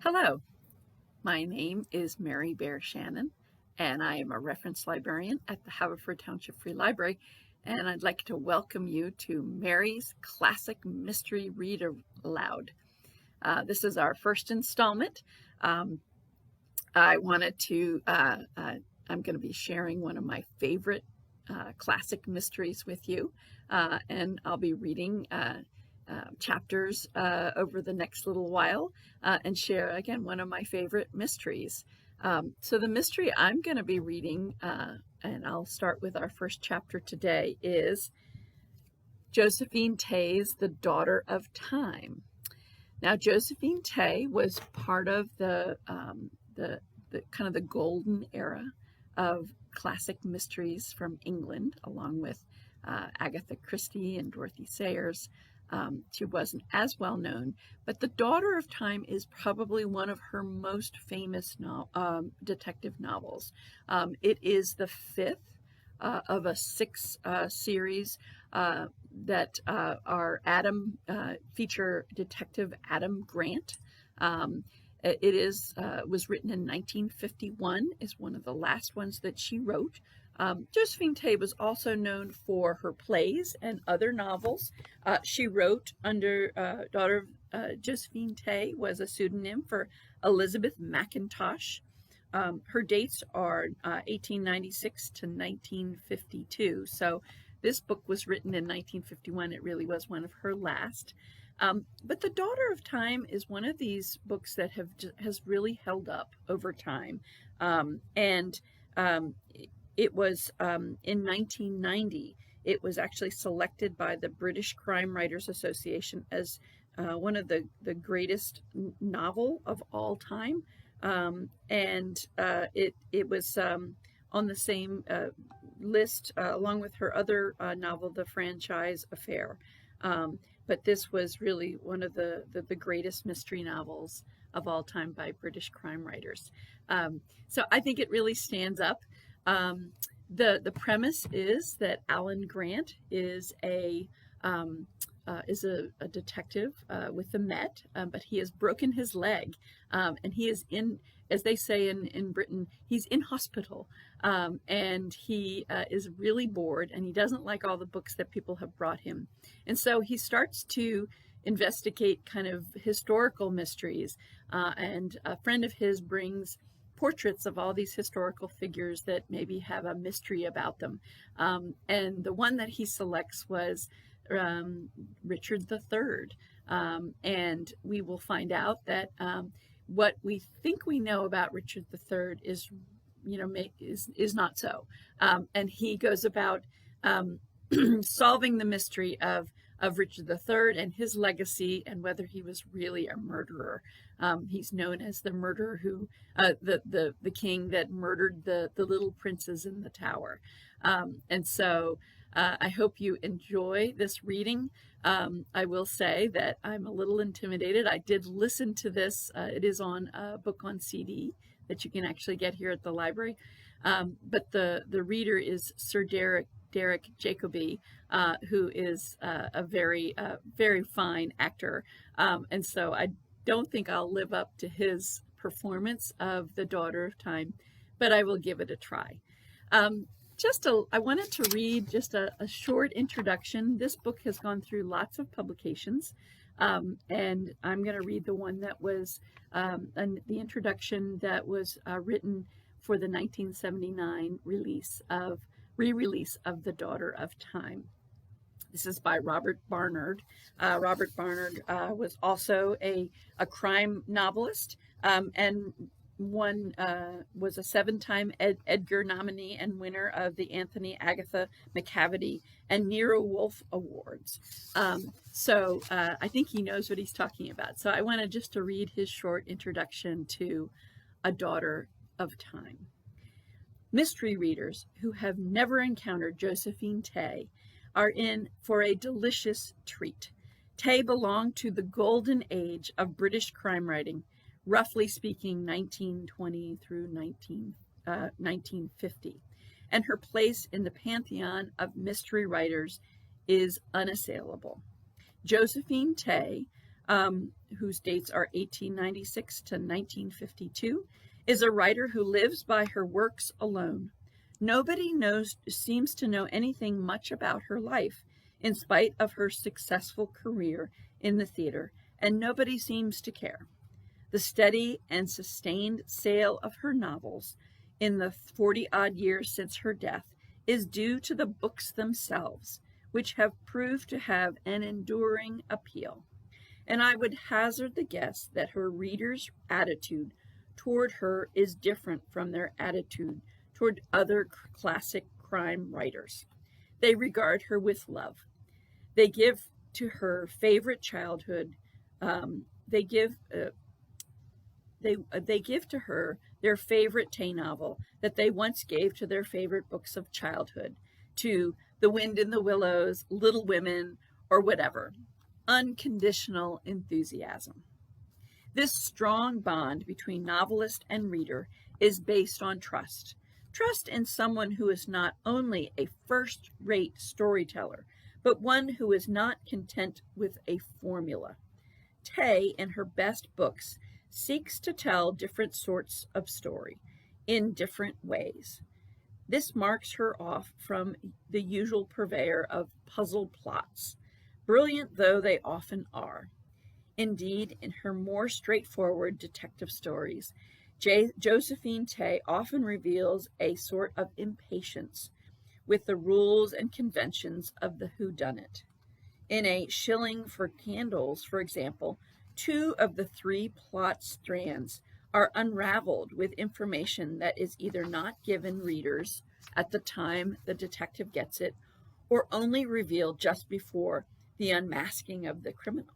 Hello, my name is Mary Bear Shannon, and I am a reference librarian at the Haverford Township Free Library, and I'd like to welcome you to Mary's Classic Mystery Read Aloud. This is our first installment. I wanted to, I'm going to be sharing one of my favorite classic mysteries with you, and I'll be reading chapters over the next little while and share again one of my favorite mysteries. So the mystery I'm going to be reading, and I'll start with our first chapter today, is Josephine Tays, the Daughter of Time. Now, Josephine Tay was part of the kind of the golden era of classic mysteries from England, along with Agatha Christie and Dorothy Sayers. She wasn't as well known, but The Daughter of Time is probably one of her most famous detective novels. It is the fifth of a six series that are feature Detective Adam Grant. It was written in 1951, is one of the last ones that she wrote. Josephine Tay was also known for her plays and other novels. She wrote under Josephine Tay was a pseudonym for Elizabeth Mackintosh. Her dates are 1896 to 1952. So this book was written in 1951. It really was one of her last. But The Daughter of Time is one of these books that has really held up over time. It was in 1990, it was actually selected by the British Crime Writers Association as one of the greatest novel of all time. It was on the same list along with her other novel, The Franchise Affair. But this was really one of the greatest mystery novels of all time by British crime writers. So I think it really stands up. The premise is that Alan Grant is a detective with the Met, but he has broken his leg, and he is in, as they say in Britain, he's in hospital, and he is really bored, and he doesn't like all the books that people have brought him, and so he starts to investigate kind of historical mysteries, and a friend of his brings portraits of all these historical figures that maybe have a mystery about them, and the one that he selects was Richard III, and we will find out that what we think we know about Richard III is not so, and he goes about solving the mystery of Richard III and his legacy and whether he was really a murderer. He's known as the murderer who the king that murdered the little princes in the tower, and so I hope you enjoy this reading. I will say that I'm a little intimidated. I did listen to this. It is on a book on CD that you can actually get here at the library. But the reader is Sir Derek Jacobi, who is a very fine actor. And so I don't think I'll live up to his performance of The Daughter of Time, but I will give it a try. I wanted to read just a short introduction. This book has gone through lots of publications, and I'm going to read the one that was the introduction that was written for the 1979 re-release of The Daughter of Time. This is by Robert Barnard. Robert Barnard was also a crime novelist, and was a 7-time Edgar nominee and winner of the Anthony Agatha McCavity and Nero Wolfe Awards. So I think he knows what he's talking about. So I wanted just to read his short introduction to A Daughter of Time. Mystery readers who have never encountered Josephine Tay are in for a delicious treat. Tay belonged to the golden age of British crime writing, roughly speaking 1920 through 1950, and her place in the pantheon of mystery writers is unassailable. Josephine Tay whose dates are 1896 to 1952, is a writer who lives by her works alone. Nobody seems to know anything much about her life, in spite of her successful career in the theater, and nobody seems to care. The steady and sustained sale of her novels in the 40-odd years since her death is due to the books themselves, which have proved to have an enduring appeal. And I would hazard the guess that her readers' attitude toward her is different from their attitude toward other classic crime writers. They regard her with love. They give to her favorite childhood. They give to her their favorite Tay novel that they once gave to their favorite books of childhood, to The Wind in the Willows, Little Women, or whatever. Unconditional enthusiasm. This strong bond between novelist and reader is based on trust. Trust in someone who is not only a first-rate storyteller, but one who is not content with a formula. Tay, in her best books, seeks to tell different sorts of story in different ways. This marks her off from the usual purveyor of puzzle plots, brilliant though they often are. Indeed, in her more straightforward detective stories, Josephine Tay often reveals a sort of impatience with the rules and conventions of the whodunit. In A Shilling for Candles, for example, 2 of the 3 plot strands are unraveled with information that is either not given readers at the time the detective gets it, or only revealed just before the unmasking of the criminal.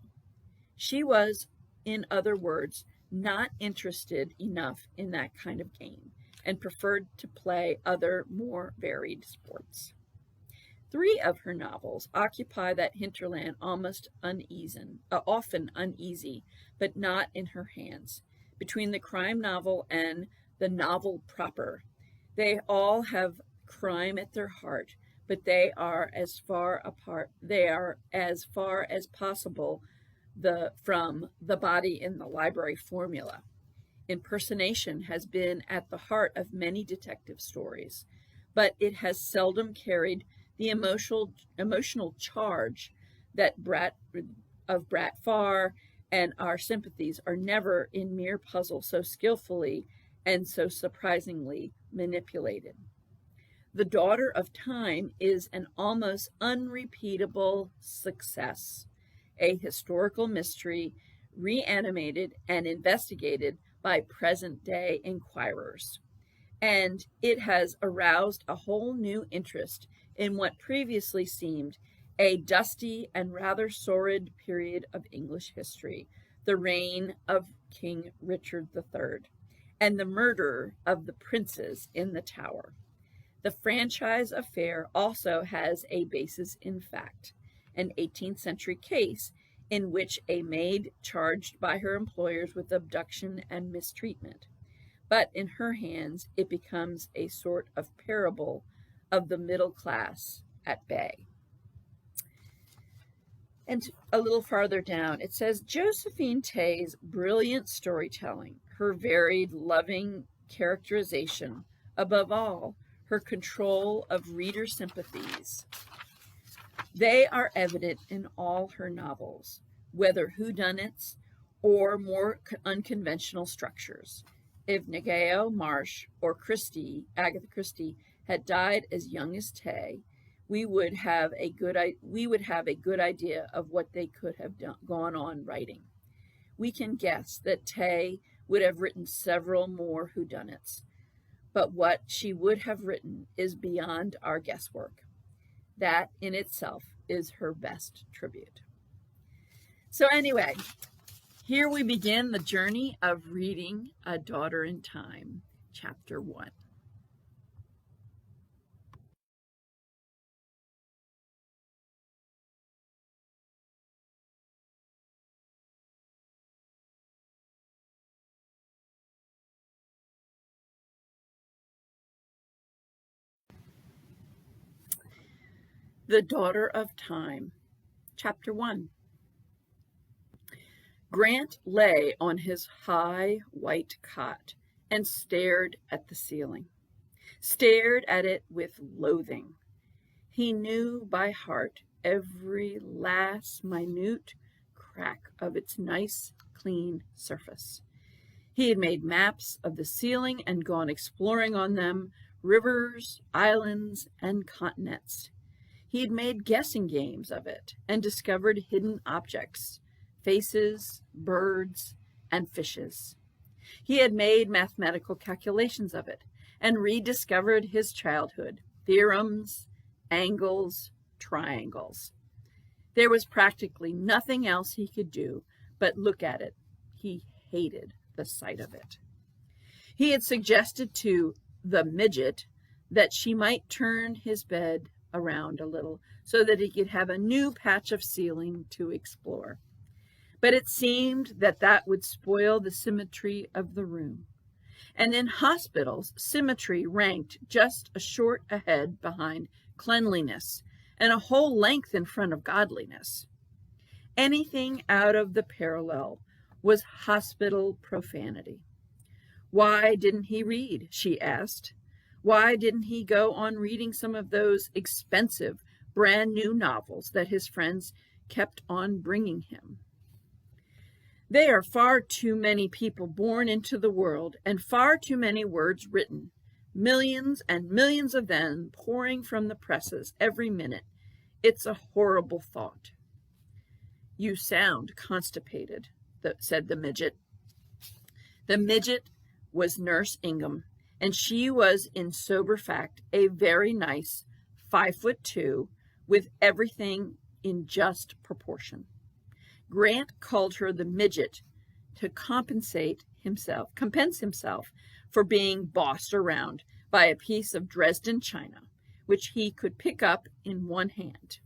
She was, in other words, not interested enough in that kind of game, and preferred to play other, more varied sports. 3 of her novels occupy that hinterland often uneasy, but not in her hands. Between the crime novel and the novel proper, they all have crime at their heart, but they are as far as possible from the body in the library formula. Impersonation has been at the heart of many detective stories, but it has seldom carried the emotional charge that Brat Farr, and our sympathies are never in mere puzzle so skillfully and so surprisingly manipulated. The Daughter of Time is an almost unrepeatable success, a historical mystery reanimated and investigated by present-day inquirers. And it has aroused a whole new interest in what previously seemed a dusty and rather sordid period of English history, the reign of King Richard III, and the murder of the princes in the Tower. The franchise affair also has a basis in fact, an 18th century case in which a maid charged by her employers with abduction and mistreatment. But in her hands, it becomes a sort of parable of the middle class at bay. And a little farther down, it says, Josephine Tay's brilliant storytelling, her varied, loving characterization, above all, her control of reader sympathies, they are evident in all her novels, whether whodunits or more unconventional structures. If Nagao, Marsh, or Agatha Christie, had died as young as Tay, we would have a good idea of what they could have gone on writing. We can guess that Tay would have written several more whodunits, but what she would have written is beyond our guesswork. That in itself is her best tribute. So anyway, here we begin the journey of reading A Daughter in Time, Chapter 1. The Daughter of Time, Chapter 1. Grant lay on his high white cot and stared at the ceiling, stared at it with loathing. He knew by heart every last minute crack of its nice, clean surface. He had made maps of the ceiling and gone exploring on them, rivers, islands, and continents. He had made guessing games of it and discovered hidden objects, faces, birds, and fishes. He had made mathematical calculations of it and rediscovered his childhood, theorems, angles, triangles. There was practically nothing else he could do but look at it. He hated the sight of it. He had suggested to the midget that she might turn his bed around a little so that he could have a new patch of ceiling to explore. But it seemed that that would spoil the symmetry of the room. And in hospitals, symmetry ranked just a short ahead behind cleanliness and a whole length in front of godliness. Anything out of the parallel was hospital profanity. Why didn't he read? She asked. Why didn't he go on reading some of those expensive, brand new novels that his friends kept on bringing him? There are far too many people born into the world and far too many words written, millions and millions of them pouring from the presses every minute. It's a horrible thought. You sound constipated, said the midget. The midget was Nurse Ingham, and she was in sober fact a very nice 5'2" with everything in just proportion. Grant called her the midget to compense himself for being bossed around by a piece of Dresden china, which he could pick up in one hand.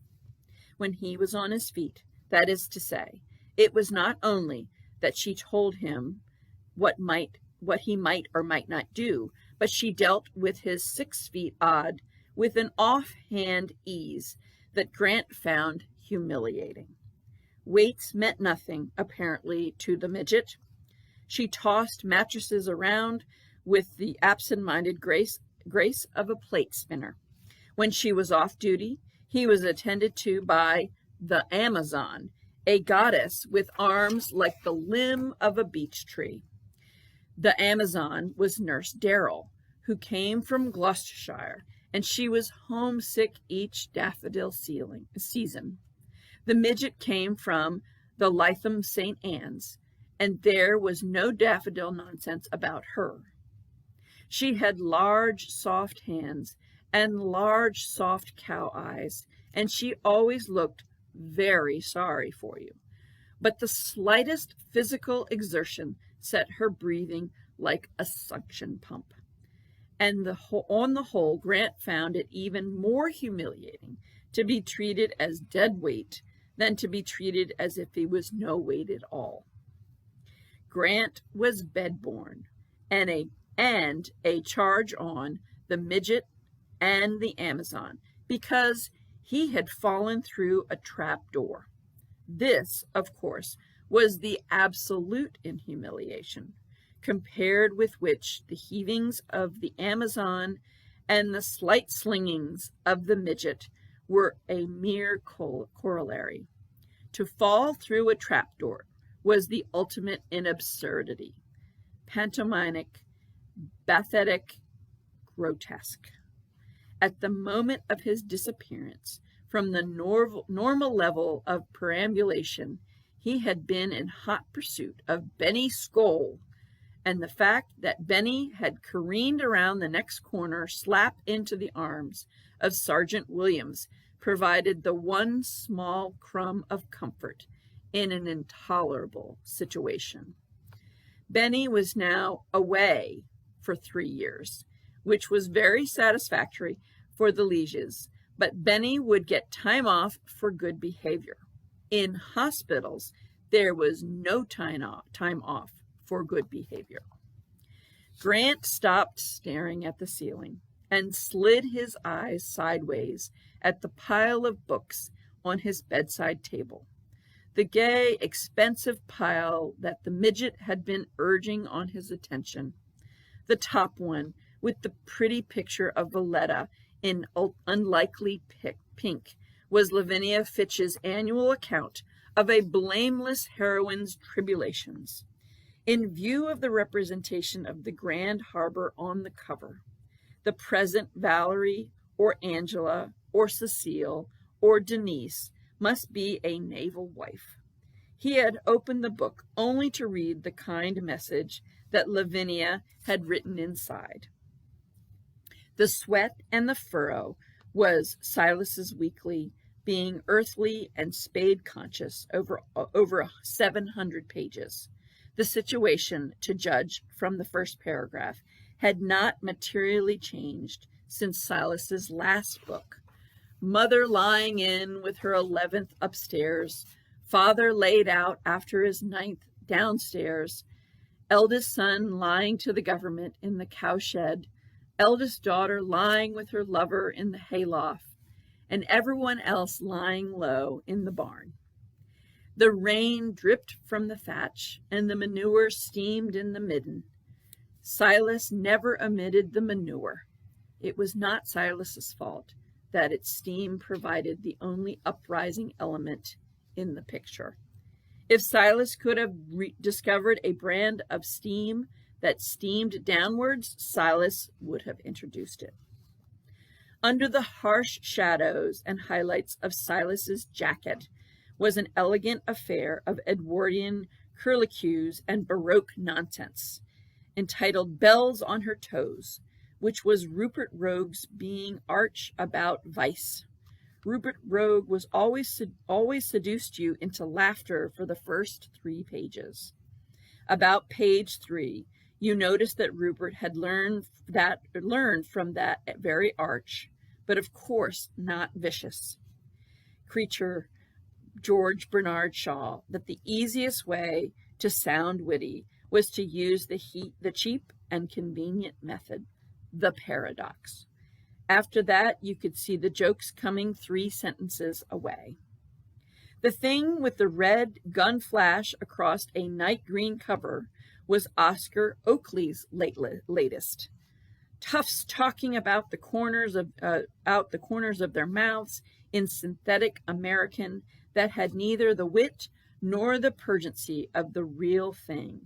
When he was on his feet, that is to say, it was not only that she told him what he might or might not do, but she dealt with his 6 feet odd with an offhand ease that Grant found humiliating. Weights meant nothing, apparently, to the midget. She tossed mattresses around with the absent-minded grace of a plate spinner. When she was off duty, he was attended to by the Amazon, a goddess with arms like the limb of a beech tree. The Amazon was Nurse Darrell, who came from Gloucestershire, and she was homesick each daffodil season. The midget came from the Lytham St. Anne's, and there was no daffodil nonsense about her. She had large, soft hands and large, soft cow eyes, and she always looked very sorry for you. But the slightest physical exertion set her breathing like a suction pump. And on the whole, Grant found it even more humiliating to be treated as dead weight than to be treated as if he was no weight at all. Grant was bedborn, and a charge on the midget and the Amazon, because he had fallen through a trap door. This, of course, was the absolute in humiliation, compared with which the heavings of the Amazon and the slight slingings of the midget were a mere corollary. To fall through a trapdoor was the ultimate in absurdity, pantomimic, pathetic, grotesque. At the moment of his disappearance from the normal level of perambulation, he had been in hot pursuit of Benny Skoll, and the fact that Benny had careened around the next corner slap into the arms of Sergeant Williams provided the one small crumb of comfort in an intolerable situation. Benny was now away for 3 years, which was very satisfactory for the lieges, but Benny would get time off for good behavior. In hospitals, there was no time off for good behavior. Grant stopped staring at the ceiling and slid his eyes sideways at the pile of books on his bedside table. the gay, expensive pile that the midget had been urging on his attention. The top one, with the pretty picture of Valletta in unlikely pink, was Lavinia Fitch's annual account of a blameless heroine's tribulations. In view of the representation of the Grand Harbor on the cover, the present Valerie or Angela or Cecile or Denise must be a naval wife. He had opened the book only to read the kind message that Lavinia had written inside. The sweat and the furrow was Silas's weekly, being earthly and spade conscious over 700 pages. The situation, to judge from the first paragraph, had not materially changed since Silas's last book. Mother lying in with her 11th upstairs, father laid out after his 9th downstairs, eldest son lying to the government in the cowshed, eldest daughter lying with her lover in the hayloft, and everyone else lying low in the barn. The rain dripped from the thatch, and the manure steamed in the midden. Silas never omitted the manure. It was not Silas's fault that its steam provided the only uprising element in the picture. If Silas could have discovered a brand of steam that steamed downwards, Silas would have introduced it. Under the harsh shadows and highlights of Silas's jacket was an elegant affair of Edwardian curlicues and Baroque nonsense, entitled Bells on Her Toes, which was Rupert Rogue's being arch about vice. Rupert Rogue was always seduced you into laughter for the first 3 pages. About page 3, you noticed that Rupert had learned from that very arch, but of course not vicious creature, George Bernard Shaw, that the easiest way to sound witty was to use the cheap and convenient method, the paradox. After that, you could see the jokes coming 3 sentences away. The thing with the red gun flash across a night green cover was Oscar Oakley's latest. Toughs talking about the corners of their mouths in synthetic American that had neither the wit nor the purgency of the real thing.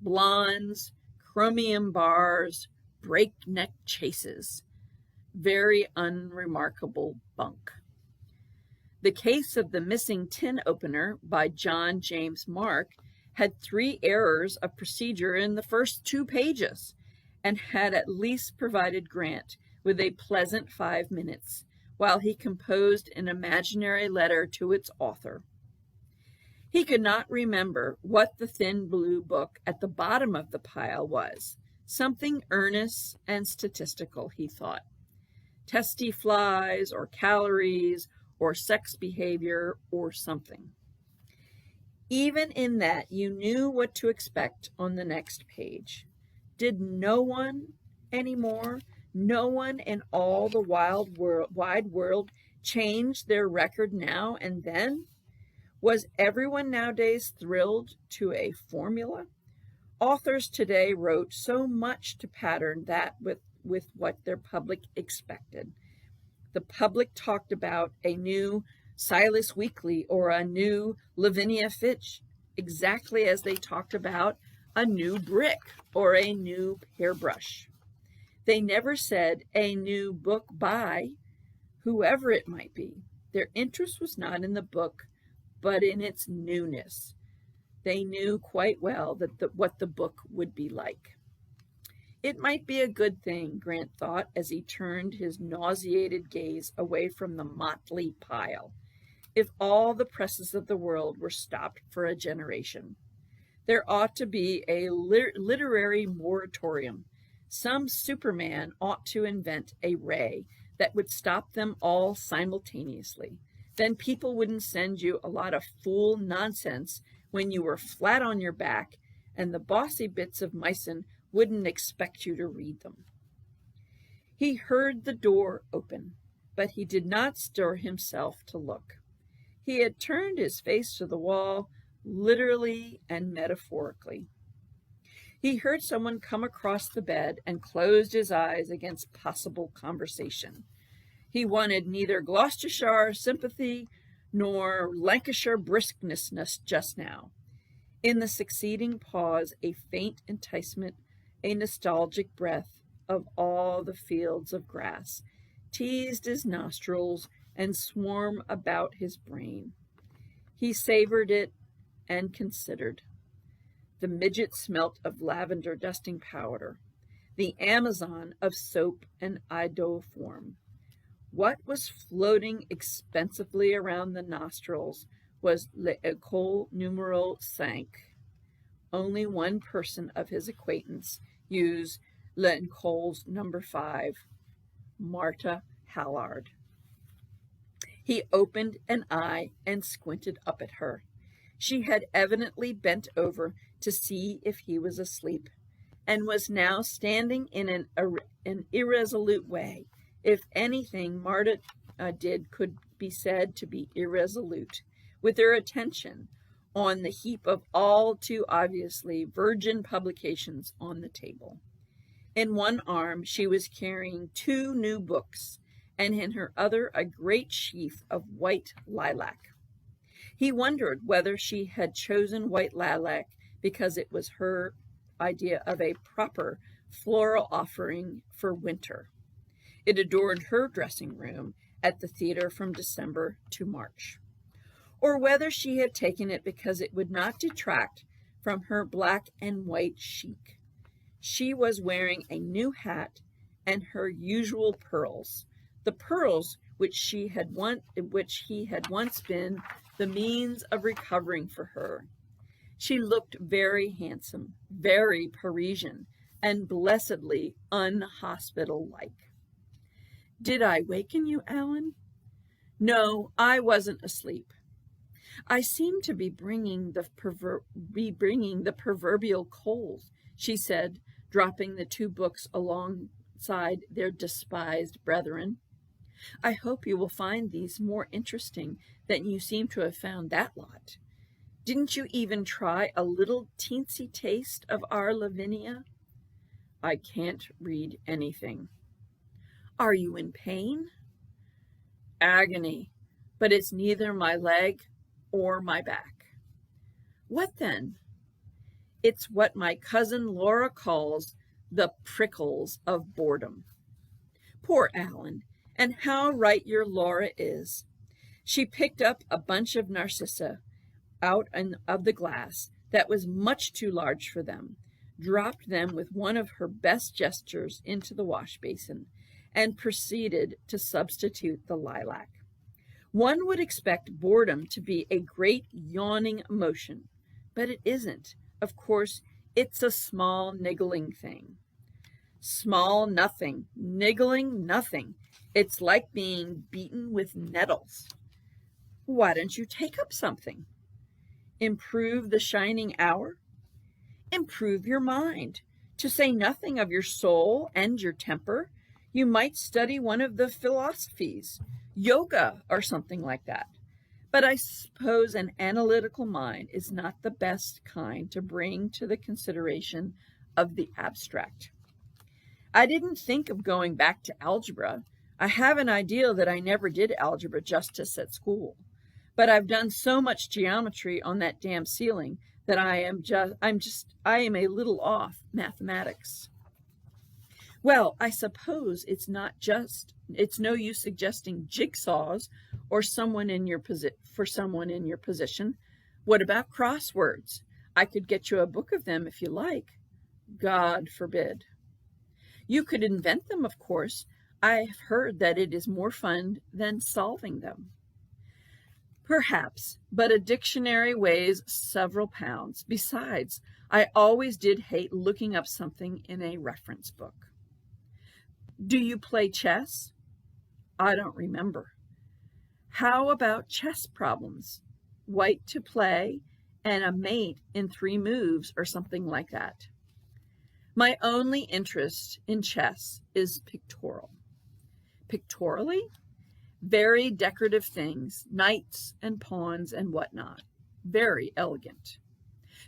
Blondes, chromium bars, breakneck chases. Very unremarkable bunk. The Case of the Missing Tin Opener by John James Mark had 3 errors of procedure in the first 2 pages, and had at least provided Grant with a pleasant 5 minutes while he composed an imaginary letter to its author. He could not remember what the thin blue book at the bottom of the pile was. Something earnest and statistical, he thought. Testy flies, or calories, or sex behavior, or something. Even in that, you knew what to expect on the next page. Did no one anymore, no one in all the wide world change their record now and then? Was everyone nowadays thrilled to a formula? Authors today wrote so much to pattern that with what their public expected. The public talked about a new Silas Weekly or a new Lavinia Fitch, exactly as they talked about a new brick or a new hairbrush. They never said a new book by whoever it might be. Their interest was not in the book, but in its newness. They knew quite well what the book would be like. It might be a good thing, Grant thought, as he turned his nauseated gaze away from the motley pile, if all the presses of the world were stopped for a generation. There ought to be a literary moratorium. Some Superman ought to invent a ray that would stop them all simultaneously. Then people wouldn't send you a lot of fool nonsense when you were flat on your back, and the bossy bits of Meissen wouldn't expect you to read them. He heard the door open, but he did not stir himself to look. He had turned his face to the wall, literally and metaphorically. He heard someone come across the bed and closed his eyes against possible conversation. He wanted neither Gloucestershire sympathy nor Lancashire briskness just now. In the succeeding pause, a faint enticement, a nostalgic breath of all the fields of grass, teased his nostrils and swarmed about his brain. He savored it and considered. The midget smelt of lavender dusting powder, the Amazon of soap and iodoform. What was floating expensively around the nostrils was l'école numéro 5. Only one person of his acquaintance used l'école's number 5, Martha Hallard. He opened an eye and squinted up at her. She had evidently bent over to see if he was asleep, and was now standing in an irresolute way. If anything Marta did could be said to be irresolute, with her attention on the heap of all too obviously virgin publications on the table. In one arm she was carrying 2 new books, and in her other a great sheaf of white lilac. He wondered whether she had chosen white lilac because it was her idea of a proper floral offering for winter. It adorned her dressing room at the theater from December to March. Or whether she had taken it because it would not detract from her black and white chic. She was wearing a new hat and her usual pearls, the pearls which he had once been the means of recovering for her. She looked very handsome, very Parisian, and blessedly unhospital-like. "Did I waken you, Alan?" "No, I wasn't asleep." "I seem to be bringing the proverbial cold," she said, dropping the 2 books alongside their despised brethren. "I hope you will find these more interesting than you seem to have found that lot. Didn't you even try a little teensy taste of our Lavinia?" "I can't read anything." "Are you in pain?" "Agony, but it's neither my leg or my back." "What then?" "It's what my cousin Laura calls the prickles of boredom." Poor Alan, and how right your Laura is. She picked up a bunch of narcissa out of the glass that was much too large for them, dropped them with one of her best gestures into the wash basin, and proceeded to substitute the lilac. One would expect boredom to be a great yawning emotion, but it isn't. Of course, it's a small niggling thing. Small nothing, niggling nothing. It's like being beaten with nettles. Why don't you take up something? Improve the shining hour? Improve your mind, to say nothing of your soul and your temper. You might study one of the philosophies, yoga or something like that. But I suppose an analytical mind is not the best kind to bring to the consideration of the abstract. I didn't think of going back to algebra. I have an idea that I never did algebra justice at school. But I've done so much geometry on that damn ceiling that I am a little off mathematics. Well, I suppose it's no use suggesting jigsaws or someone in your position. What about crosswords? I could get you a book of them if you like. God forbid. You could invent them, of course. I've heard that it is more fun than solving them. Perhaps, but a dictionary weighs several pounds. Besides, I always did hate looking up something in a reference book. Do you play chess? I don't remember. How about chess problems? White to play and a mate in 3 moves or something like that. My only interest in chess is pictorial. Pictorially? Very decorative things, knights and pawns and whatnot. Very elegant.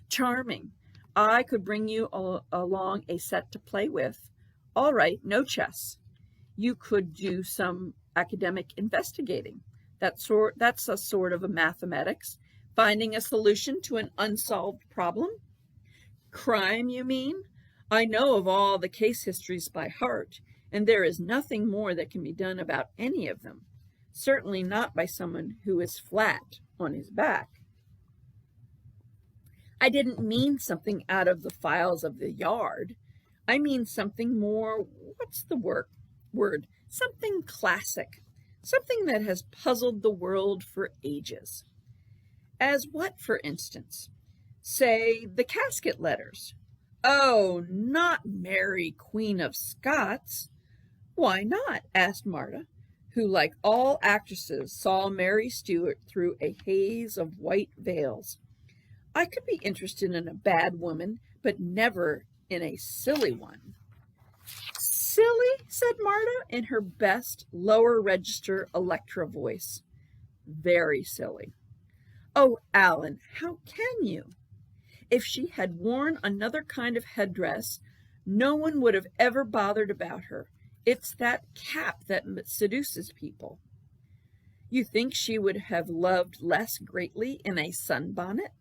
Charming. I could bring you along a set to play with. All right, no chess. You could do some academic investigating. That's a sort of a mathematics, finding a solution to an unsolved problem. Crime, you mean? I know of all the case histories by heart, and there is nothing more that can be done about any of them. Certainly not by someone who is flat on his back. I didn't mean something out of the files of the yard. I mean something more, what's the word? Something classic. Something that has puzzled the world for ages. As what, for instance? Say, the casket letters. Oh, not Mary, Queen of Scots. Why not? Asked Marta, who, like all actresses, saw Mary Stuart through a haze of white veils. I could be interested in a bad woman, but never in a silly one. Silly? Said Marta in her best lower register Electra voice. Very silly. Oh, Alan, how can you? If she had worn another kind of headdress, no one would have ever bothered about her. It's that cap that seduces people. You think she would have loved less greatly in a sunbonnet?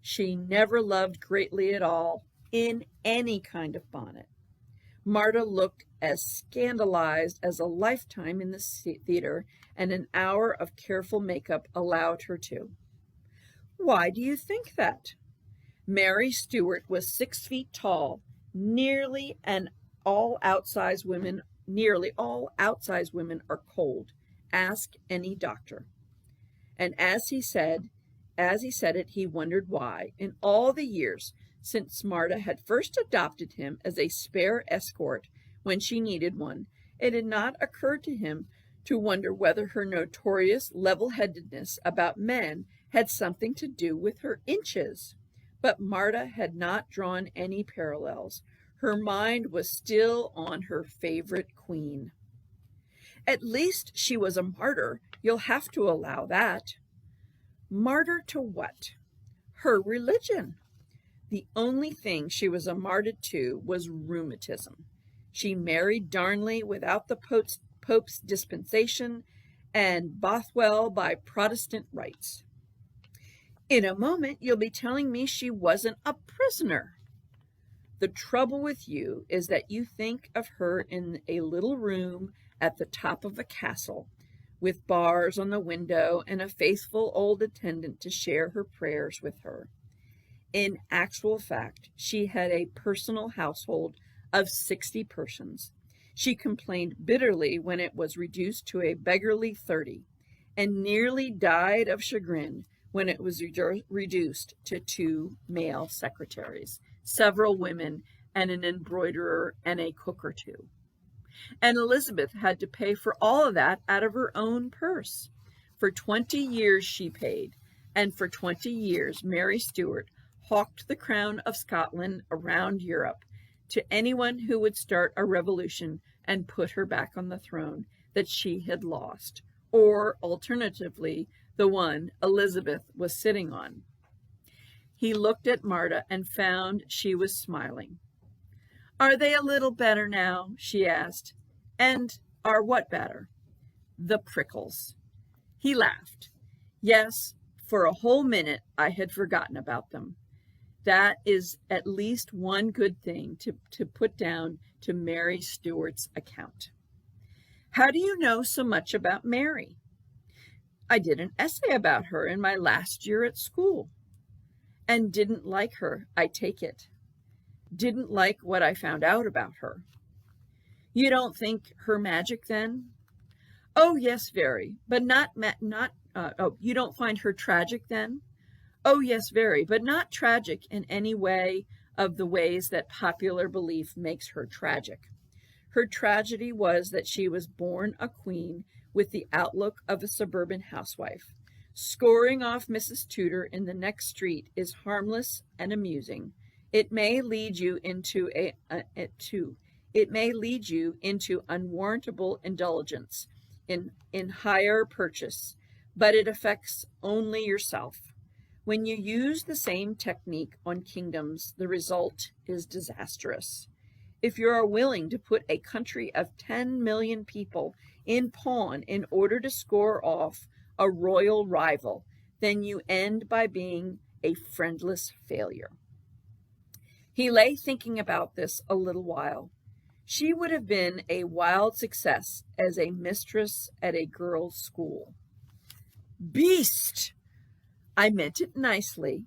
She never loved greatly at all in any kind of bonnet. Marta looked as scandalized as a lifetime in the theater and an hour of careful makeup allowed her to. Why do you think that? Mary Stuart was 6 feet tall, nearly all outsized women are cold. Ask any doctor. And as he said it, he wondered why, in all the years since Marta had first adopted him as a spare escort when she needed one, it had not occurred to him to wonder whether her notorious level-headedness about men had something to do with her inches. But Marta had not drawn any parallels. Her mind was still on her favorite queen. At least she was a martyr. You'll have to allow that. Martyr to what? Her religion. The only thing she was a martyr to was rheumatism. She married Darnley without the Pope's dispensation and Bothwell by Protestant rites. In a moment, you'll be telling me she wasn't a prisoner. The trouble with you is that you think of her in a little room at the top of a castle, with bars on the window and a faithful old attendant to share her prayers with her. In actual fact, she had a personal household of 60 persons. She complained bitterly when it was reduced to a beggarly 30, and nearly died of chagrin when it was reduced to 2 male secretaries, several women, and an embroiderer and a cook or 2. And Elizabeth had to pay for all of that out of her own purse. For 20 years she paid, and for 20 years Mary Stuart hawked the crown of Scotland around Europe to anyone who would start a revolution and put her back on the throne that she had lost, or alternatively, the one Elizabeth was sitting on. He looked at Marta and found she was smiling. Are they a little better now? She asked. And are what better? The prickles. He laughed. Yes, for a whole minute I had forgotten about them. That is at least one good thing to put down to Mary Stuart's account. How do you know so much about Mary? I did an essay about her in my last year at school. And didn't like her, I take it. Didn't like what I found out about her. You don't think her magic then? Oh, yes, very, but you don't find her tragic then? Oh, yes, very, but not tragic in any way of the ways that popular belief makes her tragic. Her tragedy was that she was born a queen with the outlook of a suburban housewife. Scoring off Mrs. Tudor in the next street is harmless and amusing. It may lead you into unwarrantable indulgence in hire purchase, but it affects only yourself. When you use the same technique on kingdoms, the result is disastrous. If you are willing to put a country of 10 million people in pawn in order to score off a royal rival, then you end by being a friendless failure. He lay thinking about this a little while. She would have been a wild success as a mistress at a girls' school. Beast! I meant it nicely.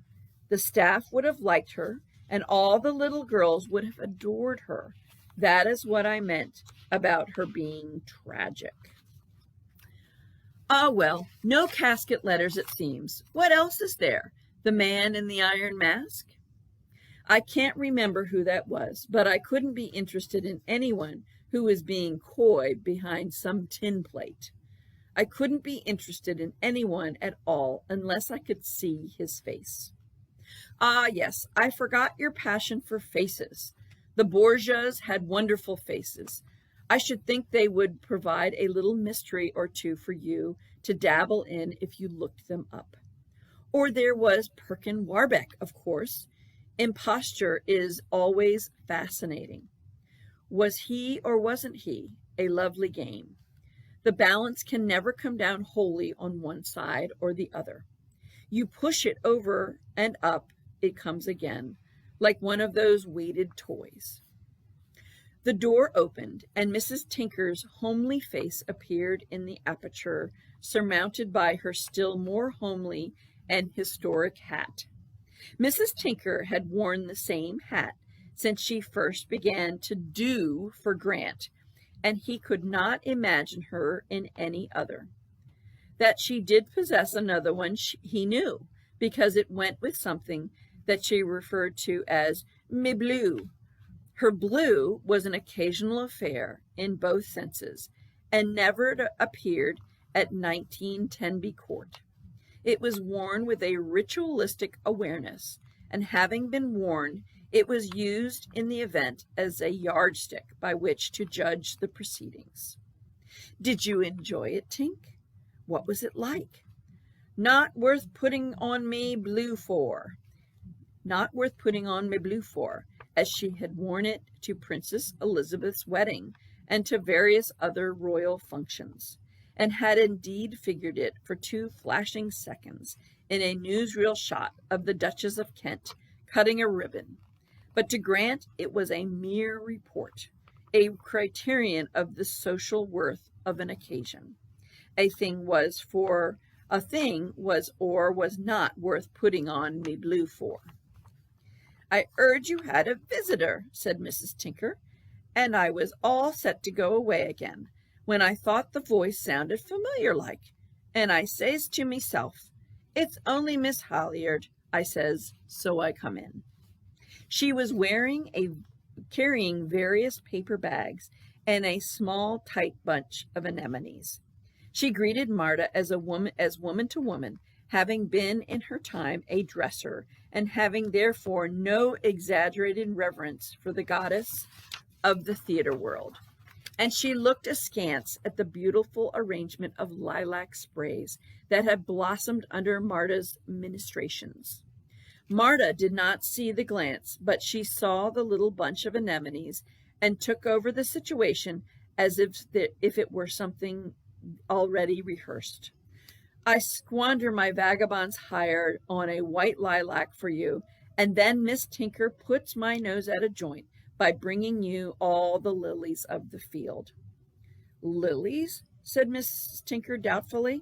The staff would have liked her, and all the little girls would have adored her. That is what I meant about her being tragic. Ah, well, no casket letters, it seems. What else is there? The man in the iron mask? I can't remember who that was, but I couldn't be interested in anyone who was being coy behind some tin plate. I couldn't be interested in anyone at all unless I could see his face. Ah, yes, I forgot your passion for faces. The Borgias had wonderful faces. I should think they would provide a little mystery or two for you to dabble in if you looked them up. Or there was Perkin Warbeck, of course. Imposture is always fascinating. Was he or wasn't he a lovely game? The balance can never come down wholly on one side or the other. You push it over and up, it comes again, like one of those weighted toys. The door opened, and Mrs. Tinker's homely face appeared in the aperture, surmounted by her still more homely and historic hat. Mrs. Tinker had worn the same hat since she first began to do for Grant, and he could not imagine her in any other. That she did possess another one he knew, because it went with something that she referred to as "me blue." Her blue was an occasional affair in both senses, and never appeared at 19 Tenby Court. It was worn with a ritualistic awareness, and having been worn, it was used in the event as a yardstick by which to judge the proceedings. Did you enjoy it, Tink? What was it like? Not worth putting on me blue for. Not worth putting on me blue for, as she had worn it to Princess Elizabeth's wedding and to various other royal functions, and had indeed figured it for 2 flashing seconds in a newsreel shot of the Duchess of Kent cutting a ribbon. But to Grant it was a mere report, a criterion of the social worth of an occasion. A thing was or was not worth putting on me blue for. I heard you had a visitor, said Mrs. Tinker, and I was all set to go away again, when I thought the voice sounded familiar like, and I says to myself, it's only Miss Halliard, I says, so I come in. She was carrying various paper bags and a small tight bunch of anemones. She greeted Marta as woman to woman, having been in her time a dresser, and having therefore no exaggerated reverence for the goddess of the theater world. And she looked askance at the beautiful arrangement of lilac sprays that had blossomed under Marta's ministrations. Marta did not see the glance, but she saw the little bunch of anemones and took over the situation as if it were something already rehearsed. I squander my vagabond's hire on a white lilac for you, and then Miss Tinker puts my nose at a joint by bringing you all the lilies of the field. Lilies? Said Miss Tinker doubtfully.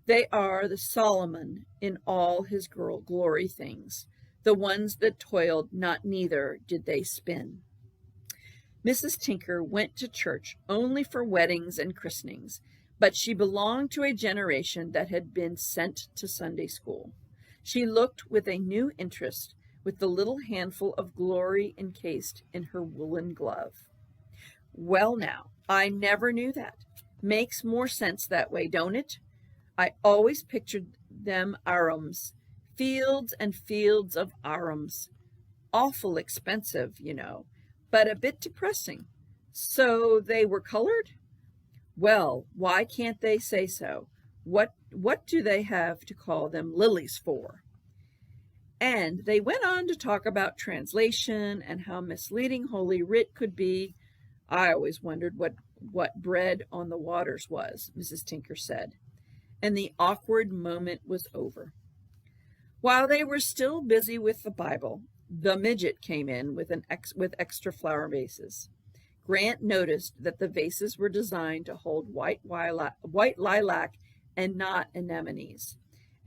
They are the Solomon in all his glory things, the ones that toiled not neither did they spin. Mrs. Tinker went to church only for weddings and christenings, but she belonged to a generation that had been sent to Sunday school. She looked with a new interest with the little handful of glory encased in her woolen glove. Well now, I never knew that. Makes more sense that way, don't it? I always pictured them arums, fields and fields of arums. Awful expensive, you know, but a bit depressing. So they were colored? Well, why can't they say so? What do they have to call them lilies for? And they went on to talk about translation and how misleading Holy Writ could be. I always wondered what bread on the waters was, Mrs. Tinker said. And the awkward moment was over. While they were still busy with the Bible, the midget came in with extra flower vases. Grant noticed that the vases were designed to hold white lilac and not anemones,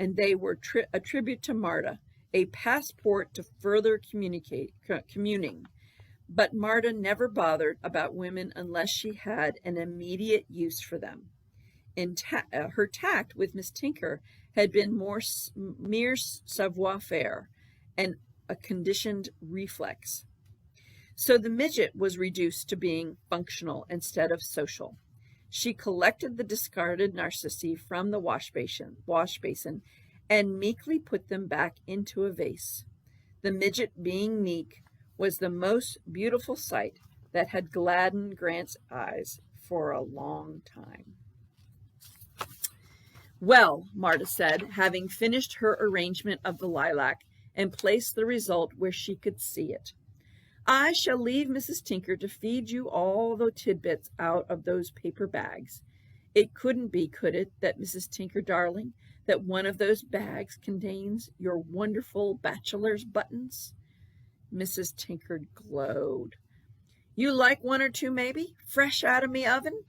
and they were a tribute to Marta, a passport to further communing. But Marta never bothered about women unless she had an immediate use for them. Her tact with Miss Tinker had been mere savoir-faire and a conditioned reflex. So the midget was reduced to being functional instead of social. She collected the discarded narcissi from the wash basin and meekly put them back into a vase. The midget, being meek, was the most beautiful sight that had gladdened Grant's eyes for a long time. Well, Marta said, having finished her arrangement of the lilac and placed the result where she could see it, I shall leave Mrs. Tinker to feed you all the tidbits out of those paper bags. It couldn't be, could it, that Mrs. Tinker, darling, that one of those bags contains your wonderful bachelor's buttons? Mrs. Tinker glowed. You like one or two, maybe, fresh out of me oven?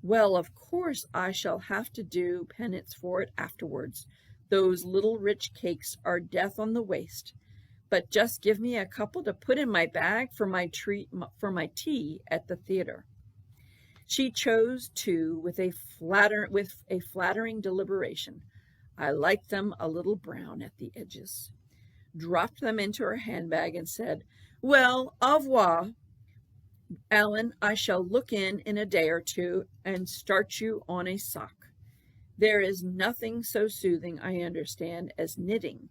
Well, of course I shall have to do penance for it afterwards. Those little rich cakes are death on the waist. But just give me a couple to put in my bag for my tea at the theater. She chose two with a flattering deliberation. I liked them a little brown at the edges. Dropped them into her handbag and said, Well, au revoir, Ellen. I shall look in a day or two and start you on a sock. There is nothing so soothing, I understand, as knitting.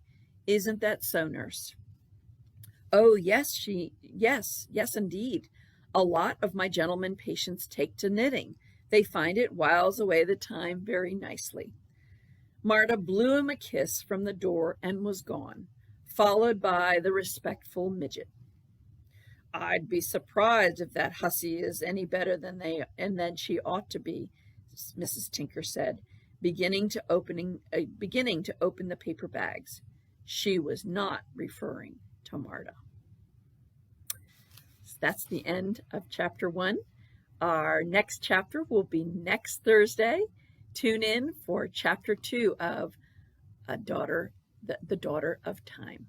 Isn't that so, nurse? Oh, yes, yes, indeed. A lot of my gentlemen patients take to knitting. They find it whiles away the time very nicely. Marta blew him a kiss from the door and was gone, followed by the respectful midget. I'd be surprised if that hussy is any better than she ought to be, Mrs. Tinker said, beginning to open the paper bags. She was not referring to Marta. So that's the end of chapter 1. Our next chapter will be next Thursday. Tune in for chapter 2 of The Daughter of Time.